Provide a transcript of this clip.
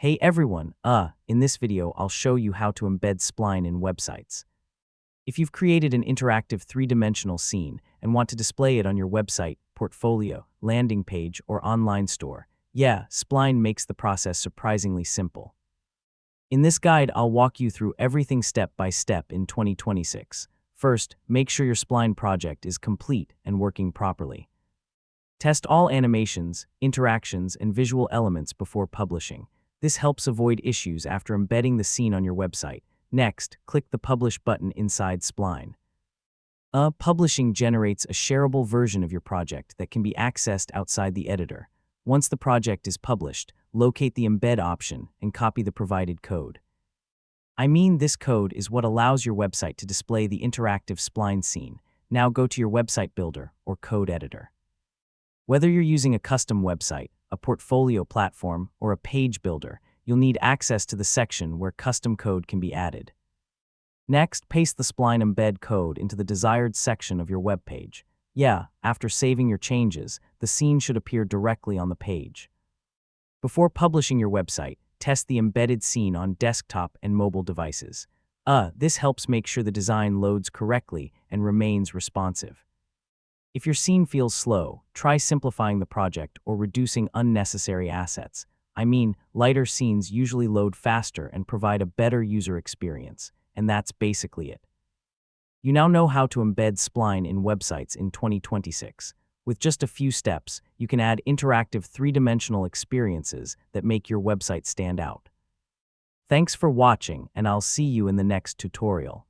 Hey everyone, in this video I'll show you how to embed Spline in websites. If you've created an interactive three-dimensional scene and want to display it on your website, portfolio, landing page, or online store, Spline makes the process surprisingly simple. In this guide, I'll walk you through everything step by step in 2026. First, make sure your Spline project is complete and working properly. Test all animations, interactions, and visual elements before publishing. This helps avoid issues after embedding the scene on your website. Next, click the Publish button inside Spline. Publishing generates a shareable version of your project that can be accessed outside the editor. Once the project is published, locate the Embed option and copy the provided code. This code is what allows your website to display the interactive Spline scene. Now go to your website builder or code editor. Whether you're using a custom website, a portfolio platform, or a page builder, you'll need access to the section where custom code can be added. Next, paste the Spline embed code into the desired section of your web page. After saving your changes, the scene should appear directly on the page. Before publishing your website, test the embedded scene on desktop and mobile devices. This helps make sure the design loads correctly and remains responsive. If your scene feels slow, try simplifying the project or reducing unnecessary assets. Lighter scenes usually load faster and provide a better user experience, and that's basically it. You now know how to embed Spline in websites in 2026. With just a few steps, you can add interactive three-dimensional experiences that make your website stand out. Thanks for watching, and I'll see you in the next tutorial.